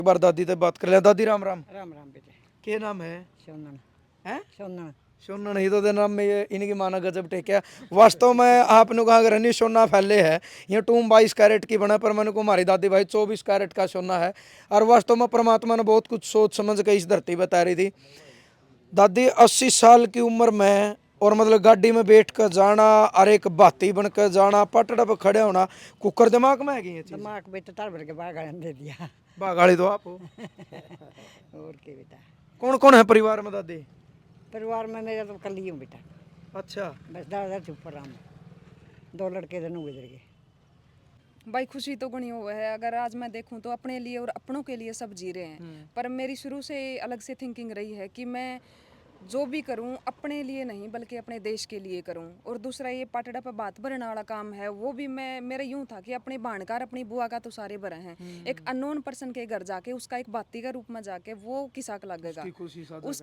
एक बार दादी से बात कर लिया। दादी राम राम। राम राम बेटे। क्या नाम है? सोनन। हैं? सोनन। सोना नहीं तो नाम में ये इनकी माना गजब टेकिया। वास्तव में आपने कहा अगर नहीं सोना फैले है ये टूम 22 कैरेट की बना, पर मैंने को हमारी दादी भाई 24 कैरेट का सोना है। और वास्तव में परमात्मा ने बहुत कुछ सोच समझ के इस धरती बता रही थी। दादी 80 साल की उम्र में और मतलब गाड़ी में बैठ कर जाना और एक बाती बन कर जाना, पटड़ा पर खड़े होना, कुकर दिमाग में है ये चीज? दिमाग बेटा तार भर के बाग दे दिया। बागाड़ी तो आप हो। और के बेटा। कौन कौन है परिवार में दादी? परिवार में मेरा तो कल ही हूँ बेटा। अच्छा। बस दादा चुप रहा हूँ। 2 लड़के दोनों गुजर गए। भाई खुशी तो गणी हुआ है। अगर आज मैं देखूं तो अपने लिए और अपनों के लिए सब जी रहे हैं, पर मेरी शुरू से अलग से थिंकिंग रही है कि मैं जो भी करूं अपने लिए नहीं बल्कि अपने देश के लिए करूं। और दूसरा ये पाटड़ा पर बात भरने वाला काम है वो भी मैं मेरा यूं था कि अपने भाणकार अपनी बुआ का तो सारे भरे हैं, एक अननोन पर्सन के घर जाके उसका एक बाती का रूप में जाके वो किसाक लगेगा उस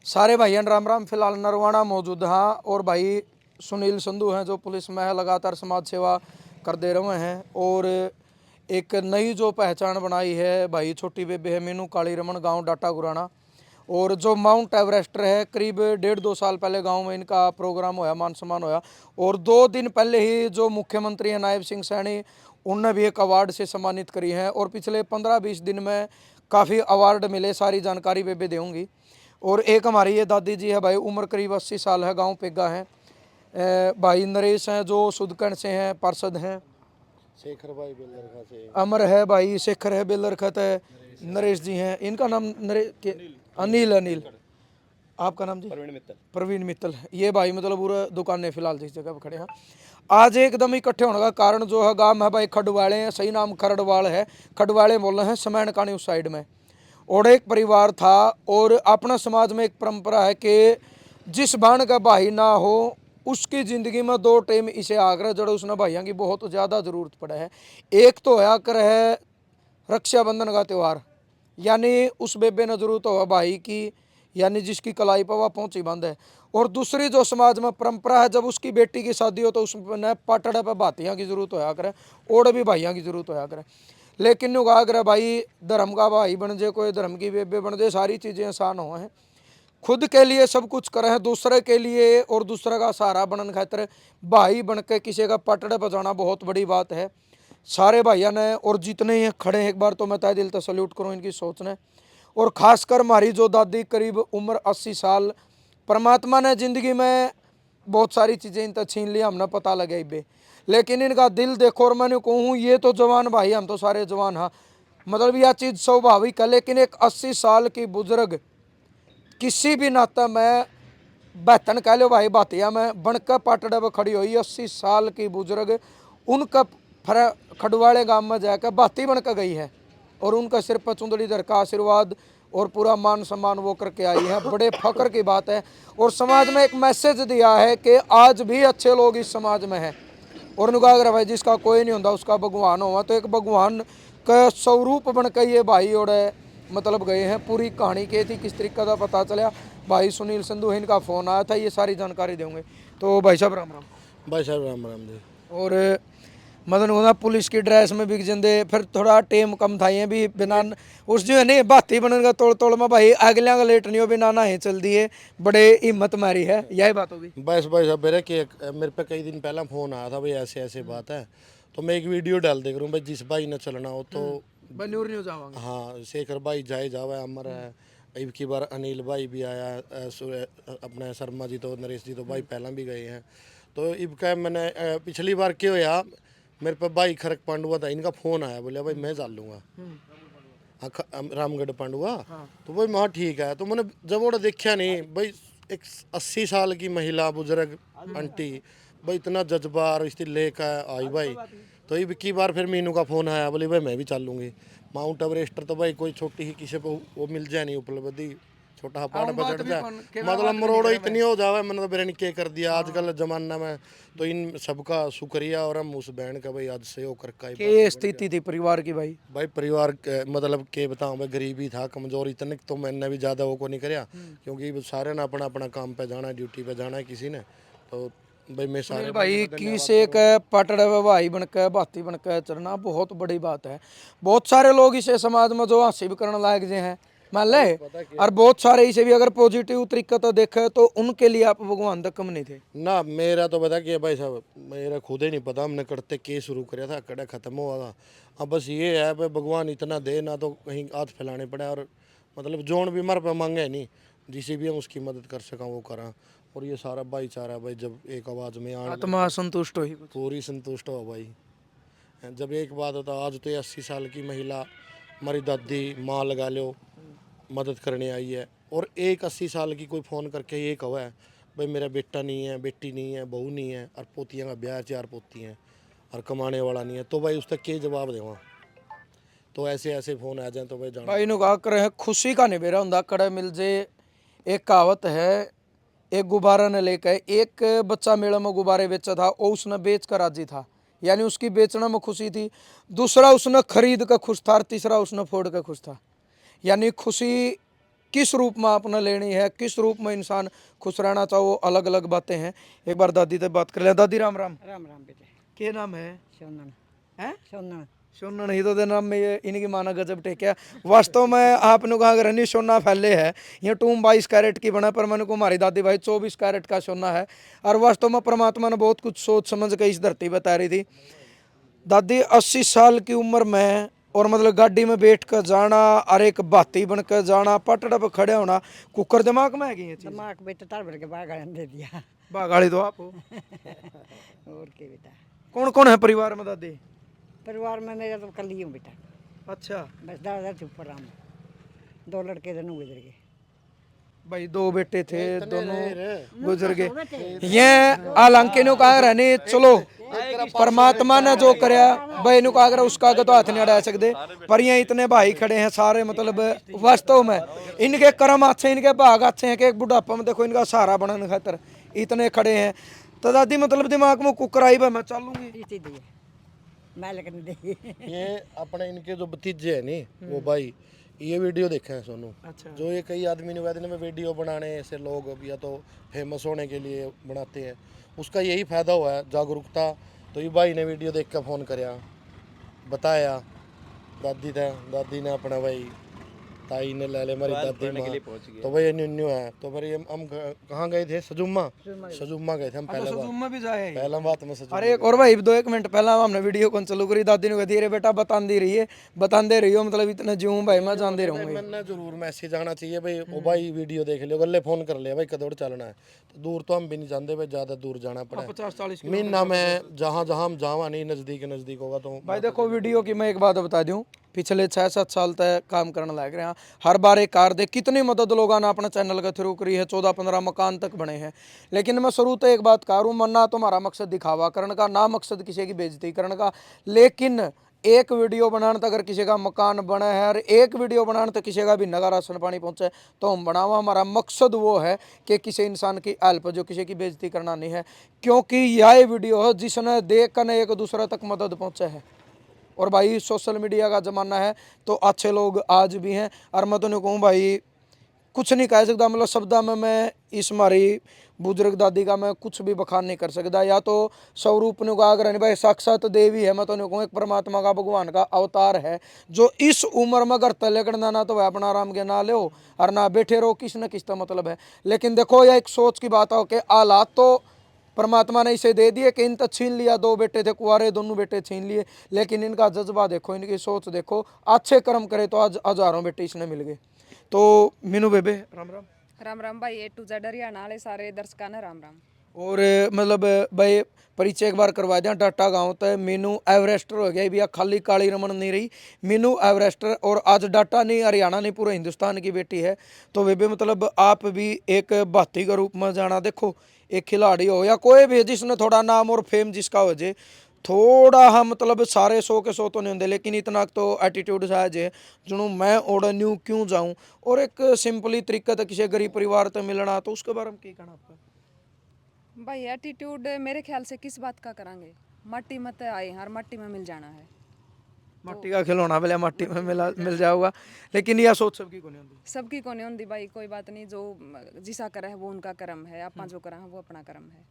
सारे भाइयों राम राम। फिलहाल नरवाना मौजूद हाँ, और भाई सुनील संधू हैं जो पुलिस में है, लगातार समाज सेवा कर दे रहे हैं। और एक नई जो पहचान बनाई है भाई, छोटी बेबे है मीनू काली रमन, गांव डाटा गुराना। और जो माउंट एवरेस्टर है, करीब 1.5-2 साल पहले गांव में इनका प्रोग्राम होया, मान सम्मान होया। और 2 दिन पहले ही जो मुख्यमंत्री हैं नायब सिंह सैनी, उनने भी एक अवार्ड से सम्मानित करी हैं। और पिछले 15-20 दिन में काफ़ी अवार्ड मिले, सारी जानकारी बेबे देंगी। और एक हमारी ये दादी जी है भाई, उम्र करीब 80 साल है, गांव पेगा है। भाई नरेश हैं जो सुदकण से हैं, पार्षद हैं। शेखर भाई बेलरखा से। अमर है भाई, शेखर है बेलरखत है, नरेश जी हैं। इनका नाम अनिल। अनिल आपका नाम जी? प्रवीण मित्तल। प्रवीण मित्तल। ये भाई मतलब पूरा दुकानें फिलहाल जिस जगह पर खड़े हैं। आज एकदम इकट्ठे होने का कारण जो है, गांव है भाई खडवाले हैं, सही नाम खरड़वाल है, खडवाले बोल रहे हैं, समैन कानी उस साइड में। और एक परिवार था। और अपना समाज में एक परंपरा है कि जिस बाण का भाई ना हो उसकी ज़िंदगी में 2 टाइम इसे आग्रह जड़ उसने भाइयों की बहुत ज़्यादा ज़रूरत पड़े है। एक तो होया कर है रक्षाबंधन का त्यौहार, यानी उस बेबे ने जरूरत हो भाई की, यानी जिसकी कलाई पर वह पहुँची बंद है। और दूसरी जो समाज में परंपरा है, जब उसकी बेटी की शादी हो तो उसने पाटड़े पर भातियाँ की जरूरत होया करे, और भी भाइयों की जरूरत होया करे। लेकिन नु कहा करे भाई धर्म का भाई बन जे, कोई धर्म की बेबे बन जे, सारी चीज़ें आसान हो हैं। खुद के लिए सब कुछ करें, दूसरे के लिए और दूसरे का सहारा बनने खातिर भाई बन के किसी का पटड़े पर जाना बहुत बड़ी बात है। सारे भाइयों ने और जितने ही खड़े हैं, एक बार तो मैं तय दिल से सल्यूट करूँ इनकी सोच ने। और ख़ासकर हमारी जो दादी करीब उम्र 80 साल, परमात्मा ने ज़िंदगी में बहुत सारी चीज़ें इनसे छीन लिया, हमने पता लगे बे, लेकिन इनका दिल देखो। और मैंने कहूँ ये तो जवान भाई, हम तो सारे जवान हाँ, मतलब यह चीज़ स्वाभाविक है। लेकिन एक 80 साल की बुजुर्ग किसी भी नाते में बहतन कह लो भाई, बातिया में बनकर पाटड़े पर खड़ी हुई 80 साल की बुजुर्ग, उनका खडवाले गांव में जाकर बाती बनकर गई है। और उनका सिर पर चुंदड़ी धर का आशीर्वाद और पूरा मान सम्मान वो करके आई है, बड़े फख्र की बात है। और समाज में एक मैसेज दिया है कि आज भी अच्छे लोग इस समाज में हैं। और नुका अगर भाई जिसका कोई नहीं होता उसका भगवान हुआ, तो एक भगवान का स्वरूप बन के ये भाई और मतलब गए हैं। पूरी कहानी क्या थी, किस तरीके का पता चला, भाई सुनील संधू इनका फ़ोन आया था, ये सारी जानकारी देंगे। तो भाई साहब राम राम। भाई साहब राम राम जी। और मदन होना पुलिस की ड्रेस में बिक जंदे, फिर थोड़ा टेम कम था ये भी बिना उस जो है नहीं बाती बनने तोड़ तोड़ में भाई अगलियां का लेट नहीं हो, बिना ना ही चल दिए, बड़े हिम्मत मारी है, यही बात होगी। बस भाई साहब मेरे कि मेरे पे कई दिन पहला फ़ोन आया था भाई ऐसे ऐसे बात है, तो मैं एक वीडियो डाल दे करूँ भाई, जिस भाई ने चलना हो तो बनूर नहीं जावांगे। हाँ शेखर भाई जाए जावा अमर है। अब की बार अनिल भाई भी आया, अपने शर्मा जी तो नरेश जी तो भाई पहला भी गए हैं। तो इबका मैंने पिछली बार क्या होया, मेरे पे भाई खरक पांडुआ था, इनका फ़ोन आया, बोले भाई मैं चल लूँगा रामगढ़ पांडुआ। तो भाई मैं ठीक है, तो मैंने जब वो देखा नहीं भाई, एक 80 साल की महिला बुजुर्ग आंटी भाई, इतना जज्बा और इसकी लेकर आई भाई, तो इब की बार फिर मीनू का फ़ोन आया, बोली भाई मैं भी चल लूँगी। माउंट एवरेस्ट तो भाई कोई छोटी ही किसी को वो मिल जाए नहीं उपलब्धि, छोटा पहाड़ पर चढ़ जाए मतलब मरोड़ो इतनी हो जावे। मैंने तो बिरयानी के कर दिया आजकल जमाना में। तो इन सबका शुक्रिया और हम उस बहन का भाई आज से होकर का के स्थिति थी परिवार की भाई? भाई परिवार मतलब के बताऊं भाई, गरीबी था, कमजोर इतने तो मैंने भी ज़्यादा वो को नहीं कराया, क्योंकि सारे ने अपना अपना काम पे जाना है, ड्यूटी पे जाना है किसी ने। तो भाई मैं सारे भाई किसी एक पटड़ भाई बनकर भाती बनकर चलना बहुत बड़ी बात है। बहुत सारे लोग इसे समाज में जो हासिल करने लायक जे हैं मान ले, और बहुत सारे इसे भी अगर पॉजिटिव तरीके तो देखे तो उनके लिए आप भगवान तक कम नहीं थे ना। मेरा तो पता कि भाई साहब मेरा खुद ही नहीं पता हमने करते के शुरू किया था, कड़ा खत्म हुआ था। अब बस ये है भाई भगवान इतना दे ना तो कहीं हाथ फैलाने पड़े, और मतलब जोन भी मर पे मांगे नहीं, जिसे भी हम उसकी मदद कर सका वो करा। और ये सारा भाईचारा भाई जब एक आवाज़ में आने आत्मा संतुष्ट हुई कुछ। पूरी संतुष्ट हो भाई। जब एक बात होता, आज तो 80 साल की महिला हमारी दादी माँ लगा लो मदद करने आई है, और एक 80 साल की कोई फ़ोन करके ये कहा है भाई मेरा बेटा नहीं है, बेटी नहीं है, बहू नहीं है, और पोतियाँ का ब्याह 4 पोती हैं और कमाने वाला नहीं है, तो भाई उस तक के जवाब देवा। तो ऐसे ऐसे फ़ोन आ जाए तो भाई जाना। भाई नुका कर खुशी का निबेरा होंदा कड़े मिल जे। एक कहावत है, एक गुब्बारा ने लेकर एक बच्चा मेले में गुब्बारे बेचा था, और उसने बेच कर राजी था, यानी उसकी बेचने में खुशी थी। दूसरा उसने खरीद कर खुश था, और तीसरा उसने फोड़ कर खुश था। यानी खुशी किस रूप में आपने लेनी है, किस रूप में इंसान खुश रहना चाहो, वो अलग अलग बातें हैं। एक बार दादी से बात कर ले। दादी राम राम। राम राम बेटे। क्या नाम है? सोनन। हैं? सोनन। सोना नहीं तो नाम में ये इनकी माना गजब टेकिया। वास्तव में आपने कहा अगर नहीं सोना फैले है, ये टूम 22 कैरेट की बना, पर मैंने को हमारी दादी भाई 24 कैरेट का सोना है। और वास्तव में परमात्मा ने बहुत कुछ सोच समझ के इस धरती बता रही थी। दादी 80 साल की उम्र में, और मतलब गाड़ी में बैठ कर जाना और एक बाती बन कर जाना, पटड़ा पर खड़े होना, कुकर दिमाग में है कि ये चीज? दिमाग बेटा तार भर के बाग दे दिया। बागाड़ी तो आप हो। और के बेटा। कौन कौन है परिवार में दादी? परिवार में मेरा तो कल ही हूँ बेटा। अच्छा बस दादा चुप पर हम 2 लड़के दोनों गुजर गए। भाई 2 बेटे थे, दोनों गुजर गए। ये हालांकि नु कहा रहने चलो परमात्मा ने जो करया भाई नु कहा उसका आगे तो हाथ नहीं अड़ा सकते, पर ये इतने भाई खड़े हैं सारे, मतलब वास्तव में इनके कर्म अच्छे, इनके भाग अच्छे हैं कि एक बुढ़ापा में देखो इनका सहारा बनने खातर इतने खड़े हैं। तो दादी मतलब दिमाग में कुकर आई भाई मैं चलूंगी, मैं लगने दे। ये अपने इनके जो भतीजे है नी वो भाई ये वीडियो देखे हैं सोनू। अच्छा। जो ये कई आदमी ने कहते हैं वीडियो बनाने ऐसे लोग या तो फेमस होने के लिए बनाते हैं, उसका यही फ़ायदा हुआ है जागरूकता। तो ये भाई ने वीडियो देख कर फ़ोन कराया, बताया दादी ने अपना भाई ताई ने ले मेरी दादी माँ, तो भाई न्यू है। तो फिर हम कहाँ गए थे? सजुम्मा गए थे हम पहले भी जाए पहला बात में सजुम्मा। अरे एक और भाई 1 मिनट पहला हमने वीडियो कौन चालू करी, दादी ने कही रे बेटा बतांदी रही है, बतांदे रही हो, मतलब इतने जीऊं भाई मैं जानते रहूंगा। मैंने जरूर मैसेज आना चाहिए भाई, ओ भाई वीडियो देख लियो, गले फोन कर लिया भाई कदौड़ चलना है। तो दूर तो हम भी नहीं जानते भाई, ज्यादा दूर जाना पड़ा 50-40 महीना में जहाँ हम जावा नहीं, नजदीक होगा तो भाई देखो वीडियो की मैं एक बात बता दूं, पिछले 6-7 साल तक काम करने लग रहे हैं, हर बार एक कार दे कितनी मदद लोगों ने अपने चैनल के थ्रू करी है, 14-15 मकान तक बने हैं। लेकिन मैं शुरू तो एक बात करूँ, ना तुम्हारा मकसद दिखावा करने का, ना मकसद किसी की बेइज्जती करने का, लेकिन एक वीडियो बनाने तक अगर किसी का मकान बना है और एक वीडियो बनाने तक किसी का भी नगर राशन पानी पहुंचे तो हम बनावा। हमारा मकसद वो है कि किसी इंसान की हेल्प, जो किसी की बेइज्जती करना नहीं है, क्योंकि यह वीडियो है जिसने देख कर एक दूसरे तक मदद पहुंचे है। और भाई सोशल मीडिया का ज़माना है तो अच्छे लोग आज भी हैं, और मैं तो नहीं कहूँ भाई कुछ नहीं कह सकता, मतलब शब्दा में मैं इस हमारी बुजुर्ग दादी का मैं कुछ भी बखान नहीं कर सकता। या तो स्वरूप ने कहा अगर भाई साक्षात देवी है, मैं तो नहीं कहूँ एक परमात्मा का भगवान का अवतार है, जो इस उम्र में अगर तले करना ना तो वह अपना आराम के ना ले और ना बैठे रहो, किस न किस का मतलब है। लेकिन देखो यह एक सोच की बात हो कि हालात तो परमात्मा ने इसे दे दिए कि इन तक छीन लिया, 2 बेटे थे कुंवारे, दोनों बेटे छीन लिए, लेकिन इनका जज्बा देखो, इनकी सोच देखो, अच्छे कर्म करे तो आज हजारों बेटे इसने मिल गए। तो मीनू बेबे राम राम। राम राम भाई, A to Z हरियाणा वाले सारे दर्शकों ने राम राम। और मतलब भाई परिचय एक बार करवा दें, टाटा गांव तक मीनू एवरेस्टर हो गया भैया, खाली काली रमन नहीं रही, मीनू एवरेस्टर। और आज डाटा नहीं हरियाणा नहीं पूरे हिंदुस्तान की बेटी है। तो बेबे मतलब आप भी एक भाती के रूप में जाना, देखो एक खिलाड़ी हो या कोई भी जिसने थोड़ा नाम और फेम जिसका हो जाए, थोड़ा हाँ मतलब सारे 100 के 100 तो नहीं होंगे, लेकिन इतना तो एटीट्यूड साज है जुनू मैं ओड़ा न्यू क्यों जाऊं। और एक सिंपली तरीका तो किसी गरीब परिवार तो मिलना, तो उसके बारे में क्या कहना आपका? भाई एटीट्यूड मेरे ख्याल से किस बात का करांगे, मट्टी मत आए हैं और मट्टी में मिल जाना है। मट्टी का खिलौना मिला मट्टी में मिल जाऊगा, लेकिन यह सोच सबकी को नहीं होती। सबकी को नहीं होती भाई, कोई बात नहीं, जो जिसा करा है वो उनका कर्म है, आपा जो करा है वो अपना कर्म है।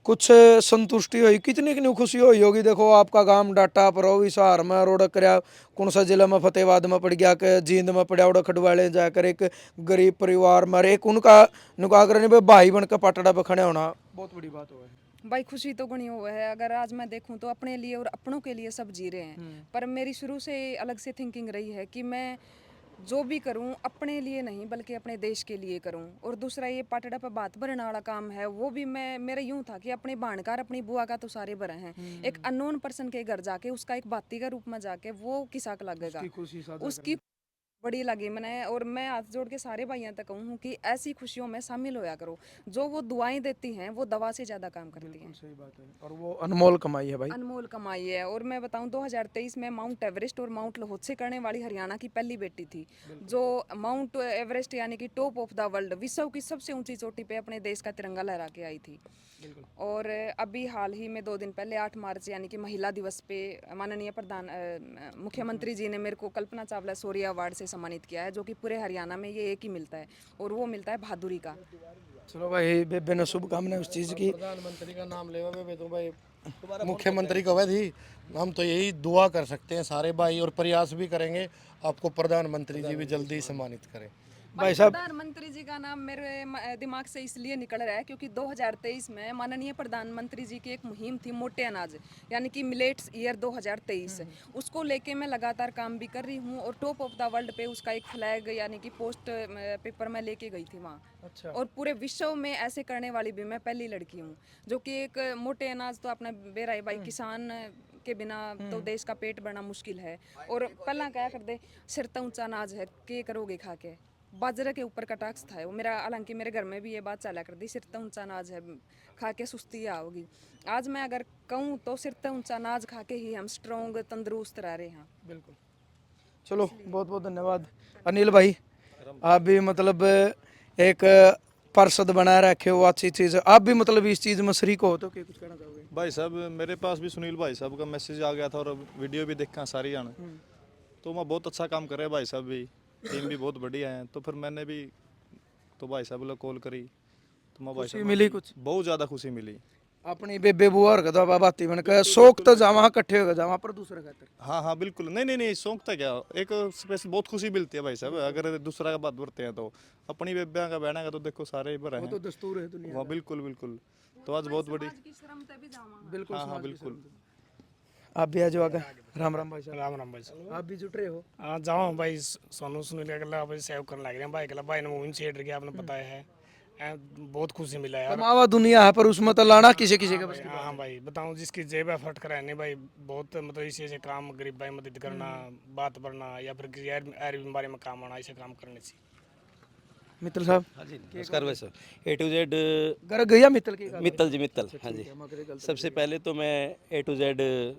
कुछ संतुष्टि हुई, कितनी कितनी खुशी हुई होगी। देखो आपका गांव डाटा पर हो हिसार में रोड करया, कौन सा जिला में फतेहाबाद में पड़ गया कि जींद में पड़ा उड़ा खडवाले जाकर एक गरीब परिवार में एक उनका नुका कर नहीं भाई बन के पाटड़ा पे खड़े होना बहुत बड़ी बात हुआ है। भाई खुशी तो गणी हुआ है, अगर आज मैं देखूं तो अपने लिए और अपनों के लिए सब जी रहे हैं, पर मेरी शुरू से अलग से थिंकिंग रही है कि मैं जो भी करूं अपने लिए नहीं बल्कि अपने देश के लिए करूं। और दूसरा ये पाटड़ा पर बात भरने वाला काम है, वो भी मैं मेरा यूं था कि अपने भाणकार अपनी बुआ का तो सारे भरे हैं, एक अननोन पर्सन के घर जाके उसका एक बाती का रूप में जाके वो किसाक लगेगा, उसकी बड़ी लगी मैंने। और मैं हाथ जोड़ के सारे भाइयों तक कहूँ कि ऐसी खुशियों में शामिल होया करो, जो वो दुआएं देती हैं वो दवा से ज्यादा काम करती हैं। सही बात है, और वो अनमोल कमाई है भाई। अनमोल कमाई है। और मैं बताऊं 2023 में माउंट एवरेस्ट और माउंट लोहोत्से करने वाली हरियाणा की पहली बेटी थी, जो माउंट एवरेस्ट यानी कि टॉप ऑफ द वर्ल्ड, विश्व की सबसे ऊंची चोटी पे अपने देश का तिरंगा लहरा के आई थी। और अभी हाल ही में 2 दिन पहले 8 मार्च यानी कि महिला दिवस पे माननीय मुख्यमंत्री जी ने मेरे को कल्पना चावला शौर्य अवार्ड से सम्मानित किया है, जो कि पूरे हरियाणा में ये एक ही मिलता है, और वो मिलता है बहादुरी का। चलो भाई बेबे ने शुभकामनाएं उस चीज की। प्रधानमंत्री का नाम लेवा बेबे तो भाई मुख्यमंत्री कवे थी, हम तो यही दुआ कर सकते हैं सारे भाई, और प्रयास भी करेंगे आपको प्रधानमंत्री जी भी जल्दी सम्मानित करें। भाई साहब प्रधानमंत्री जी का नाम मेरे दिमाग से इसलिए निकल रहा है क्योंकि 2023 में माननीय प्रधानमंत्री जी की एक मुहिम थी मोटे अनाज यानी कि मिलेट्स ईयर 2023, उसको लेके मैं लगातार काम भी कर रही हूँ, और टॉप ऑफ द वर्ल्ड पे उसका एक फ्लैग यानी कि पोस्ट पेपर में लेके गई थी वहाँ। अच्छा। और पूरे विश्व में ऐसे करने वाली भी मैं पहली लड़की हूँ, जो कि एक मोटे अनाज तो अपना बेरा है भाई, किसान के बिना तो देश का पेट भरना मुश्किल है। और पहला क्या कर दे, सिर तो ऊंचा अनाज है के करोगे खा के, बाजरे के ऊपर कटाक्ष था वो मेरा, हालांकि मेरे घर में भी ये बात चला करती, सिर तो ऊंचा अनाज है खा के सुस्ती आओगी। आज मैं अगर कहूँ तो सिर तो ऊंचा अनाज खा के ही हम स्ट्रॉन्ग तंदुरुस्त रह रहे हैं। बिल्कुल। चलो बहुत बहुत धन्यवाद अनिल भाई, आप भी मतलब एक पार्षद बना रखे हो, अच्छी चीज़, आप भी मतलब इस चीज़ में शरीक हो तो क्या कुछ कहना चाहोगे? भाई साहब मेरे पास भी सुनील भाई साहब का मैसेज आ गया था और वीडियो भी देखा सारी आने, तो मैं बहुत अच्छा काम कर रहे हैं भाई साहब भी, टीम भी बहुत बढ़िया है। तो फिर मैंने भी तो भाई साहब को कॉल करी, तो मैं भाई खुशी साहब मिली कुछ? बहुत ज़्यादा खुशी मिली। अपनी बेबे बुआ और कदा बाती बन के शौक तो जावा इकट्ठे हो जावा पर दूसरे खातिर। हाँ हाँ बिल्कुल, नहीं शौक था क्या, एक स्पेशल बहुत खुशी मिलती है भाई साहब अगर दूसरा का बात बढ़ते हैं, तो अपनी बेबिया का बहना का तो देखो सारे ही वो तो दस्तूर है दुनिया वहाँ। बिल्कुल बिल्कुल, तो आज बहुत बड़ी, बिल्कुल। हाँ हाँ बिल्कुल। आप भी आ जाओ आगे। राम राम भाई साहब। राम राम भाई साहब। आप भी जुट रहे हो? हाँ जाओ भाई, सोनू सुनील का गला भाई सेव करने लग रहे हैं भाई, गला भाई ने मूवी छेड़ गया आपने बताया है, बहुत खुशी मिला यार। कमावा दुनिया है पर उसमें तो लाना किसी किसी के बस की हाँ भाई बताऊँ, जिसकी जेब एफर्ट कराने भाई बहुत मतलब इसी ऐसे काम, गरीब भाई मदद करना, बात बढ़ना, या फिर किसी और बीमारी में काम आना, ऐसे काम करने से। मित्तल साहब। हाँ जी नमस्कार भाई साहब। A to Z घर गया मित्तल की मित्तल जी, मित्तल, हाँ जी। सबसे पहले तो मैं A to Z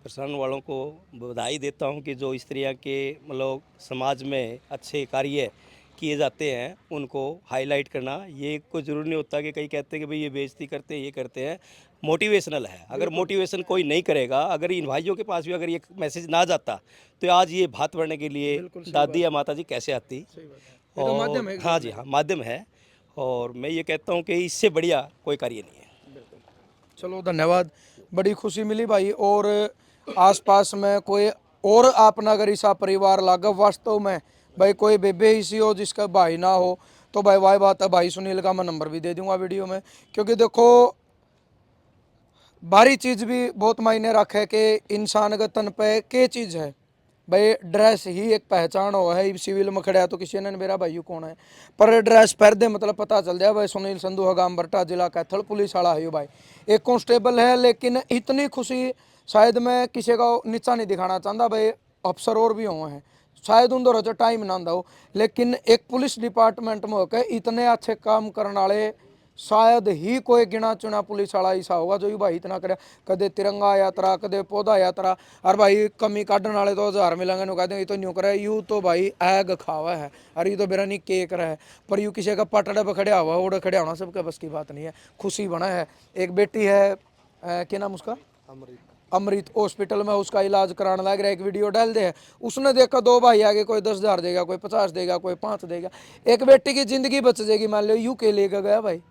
प्रसारण वालों को बधाई देता हूं कि जो स्त्रियां के मतलब समाज में अच्छे कार्य किए जाते हैं उनको हाईलाइट करना, ये कोई ज़रूरी नहीं होता कि कई कहते हैं कि भाई ये बेइज्जती करते हैं, ये करते हैं, मोटिवेशनल है। अगर मोटिवेशन कोई नहीं करेगा, अगर इन भाइयों के पास भी अगर ये मैसेज ना जाता तो आज ये भात बढ़ने के लिए दादी या माता जी कैसे आती। और हाँ जी हाँ, माध्यम है, और मैं ये कहता हूँ कि इससे बढ़िया कोई कार्य नहीं है। चलो धन्यवाद, बड़ी खुशी मिली भाई। और आसपास में कोई और अपना अगर ऐसा परिवार लागा वास्तव में भाई, कोई बेबे इसी हो जिसका भाई ना हो, तो भाई वाह बात है, भाई सुनील का मैं नंबर भी दे दूंगा वीडियो में। क्योंकि देखो बारी चीज़ भी बहुत मायने रखे कि इंसान के तन पे के चीज़ है भाई, ड्रेस ही एक पहचान हो है। सिविल में खड़ा तो किसी ने मेरा भाई कौन है, पर ड्रेस पहन दे मतलब पता चल जाए भाई सुनील संधू है, गांव बरटा, जिला कैथल, पुलिस वाला है भाई, एक कांस्टेबल है। लेकिन इतनी खुशी शायद मैं किसी का नीचा नहीं दिखाना चाहता भाई, अफसर और भी हुए हैं शायद उन दोनों टाइम ना हो, लेकिन एक पुलिस डिपार्टमेंट में होकर इतने अच्छे काम करने वाले शायद ही कोई गिना चुना पुलिस वाला ऐसा होगा जो ये भाई इतना करे, कदे तिरंगा यात्रा, कदे पौधा यात्रा। और भाई कमी काटने वाले तो 1000 मिलेंगे, नु कहते ये तो न्यू करे, यू तो भाई ऐग खावा है, और ये तो बिरानी केक रहा है। पर यू किसी का पटड़े पर खड़े हुआ ओढ़ खड़े होना सबके बस की बात नहीं है। खुशी बना है। एक बेटी है, क्या नाम उसका, अमृत, हॉस्पिटल में उसका इलाज कराने लग रहा है। एक वीडियो डाल दे, उसने देखा 2 भाई आगे, कोई 10,000 देगा, कोई 50 देगा, कोई 5 देगा। एक बेटी की जिंदगी बच जाएगी। मान लो यू के लेकर गया भाई,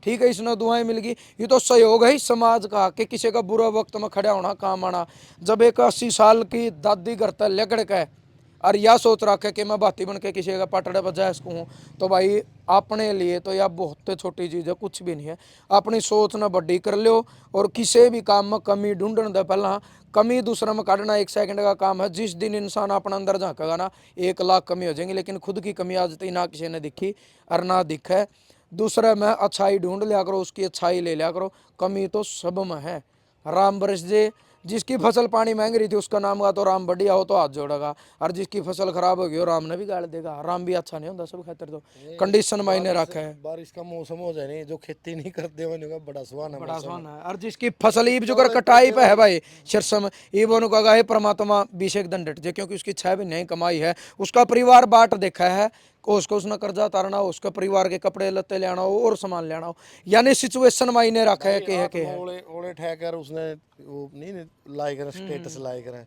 ठीक है, इसने दुआएं मिल गई। ये तो सहयोग है ही समाज का, कि किसी का बुरा वक्त में खड़ा होना, काम आना। जब एक 80 साल की दादी घर तक लकड़ के और यह सोच रखे कि मैं भाती बन के किसी का पटड़े पर जा सकूँ, तो भाई अपने लिए तो यह बहुत छोटी चीज़ है, कुछ भी नहीं है। अपनी सोच ना बड़ी कर लो, और किसी भी काम में कमी ढूंढने दे पहला। कमी दूसरे में काटना 1 सेकंड का काम है। जिस दिन इंसान अपने अंदर झाँकेगा ना, 1 लाख कमी हो जाएंगी, लेकिन खुद की कमी आज तक ना किसी ने दिखी और ना दिखे। दूसरे में अच्छाई ढूंढ लिया करो, उसकी अच्छाई ले लिया करो। कमी तो सब में है। राम बरस जे, जिसकी फसल पानी मांग रही थी उसका नाम का तो राम बढ़िया हो तो हाथ जोड़ेगा, और जिसकी फसल खराब हो गई हो राम ने भी गाड़ देगा। राम भी अच्छा नहीं होता सब खातिर, तो कंडीशन मायने रखा है। बारिश का मौसम हो जाए नहीं, जो खेती नहीं करते उन्हें बड़ा सुहाना बड़ा मौसम है। सोना है। और जिसकी फसल ईब जुगर कटाई पे है भाई, शरसम ईब उन्होंने कहा है परमात्मा 20 एक दिन डट जाए, क्योंकि उसकी 6 महीने ही कमाई है। उसका परिवार बाट देखा है, को उसको उसने कर्जा तारना हो, उसके परिवार के कपड़े लत्ते लेना हो और सामान लेना हो, यानी सिचुएशन मायने रखा है कि है। ओले ओले ठहकर उसने वो नहीं लाए करे, स्टेटस लाए करे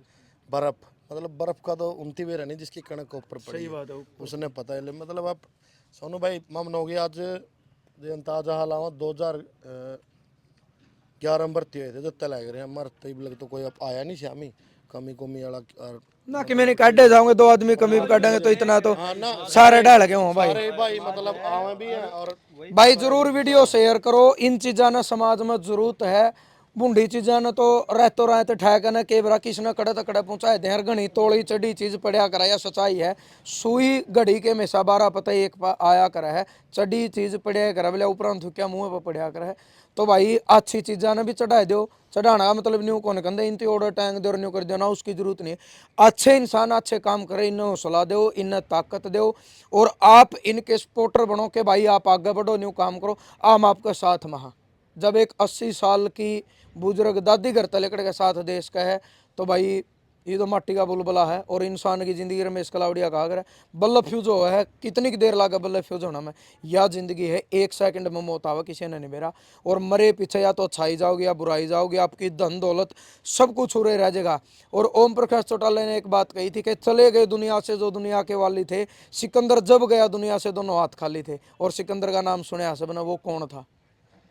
बर्फ, मतलब बर्फ का तो उमती भी नहीं जिसकी कणक ऊपर पड़ी। सही बात है, उसने पता है। मतलब आप सोनू भाई ममन हो गया आज जो अंताजा हालावा 2011 में भर्ती हुए थे, जो तय लग रहे हैं मर तब लग तो कोई अब आया नहीं शामी कमी कोमी वाला। और ना कि मैंने काटे जाऊंगे 2 आदमी कमी भी काटेंगे तो इतना तो सारे डाल के हों भाई। अरे भाई मतलब आवे भी हैं। और भाई जरूर वीडियो शेयर करो, इन चीज़ा ना समाज में जरूरत है। बूढ़ी चीज़ा ने तो रहतो रहते ठहक ने के बरा किसने कड़े तकड़े पहुंचाए देर घनी तोड़ी चढ़ी चीज़ पढ़िया कराया। सच्चाई है, सुई घड़ी के हमेशा 12 पता एक आया करा है, चढ़ी चीज़ पढ़िया करा बोले उपरांत थुक्या मुँह पर पढ़िया करा है। तो भाई अच्छी चीज़ा ने भी चढ़ाए दो, चढ़ाना का मतलब न्यू कौन कहते इन ऑर्डर टैंक दो न्यू कर देना, उसकी जरूरत नहीं है। अच्छे इंसान अच्छे काम करे, इन्हें हौसला दो, इन्हें ताकत दो, और आप इनके सपोर्टर बनो कि भाई आप आगे बढ़ो, न्यू काम करो, हम आपके साथ में हैं। जब एक 80 साल की बुजुर्ग दादी घर तलेकड़ के साथ देश का है, तो भाई ये तो माटी का बुलबुला है। और इंसान की ज़िंदगी में इसका लावड़िया कहा कर बल्ब फ्यूज हो है, कितनी देर लगा बल्ब फ्यूज होना में। यह ज़िंदगी है, 1 सेकंड में मौत आवा, किसी ने नहीं मेरा। और मरे पीछे या तो अच्छाई जाओगी या बुराई जाओगी, आपकी धन दौलत सब कुछ उड़े रह जाएगा। और ओम प्रकाश चौटाला ने एक बात कही थी कि चले गए दुनिया से जो दुनिया के वाली थे, सिकंदर जब गया दुनिया से दोनों हाथ खाली थे। और सिकंदर का नाम सुने सबने, वो कौन था?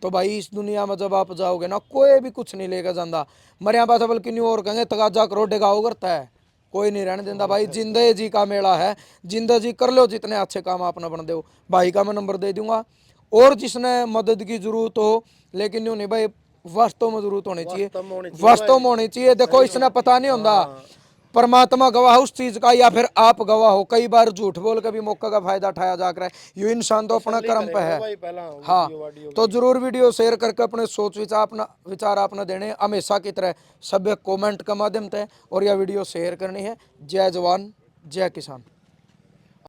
तो भाई इस दुनिया में जब आप जाओगे ना, कोई भी कुछ नहीं लेकर जाता। मरिया बात बल्कि न्यू और कहेंगे तगाजा करो डेगाओ करता है, कोई नहीं रहने देता भाई। जिंदे जी का मेला है, जिंदा जी कर लो जितने अच्छे काम आपने बन दो। भाई का मैं नंबर दे दूंगा, और जिसने मदद की जरूरत हो, लेकिन न्यू नहीं भाई, वास्तव में जरूरत होनी चाहिए, वास्तव में होनी चाहिए। देखो इसने पता नहीं होता, परमात्मा गवाह उस चीज का या फिर आप गवाह हो। कई बार झूठ बोल के भी मौका का फायदा उठाया जा रहा है। ये इंसान तो अपना कर्म पे है। हाँ, तो जरूर वीडियो शेयर करके अपने सोच विचार आपने देने हमेशा की तरह सभ्य कमेंट के माध्यम से, और यह वीडियो शेयर करनी है। जय जवान जय किसान।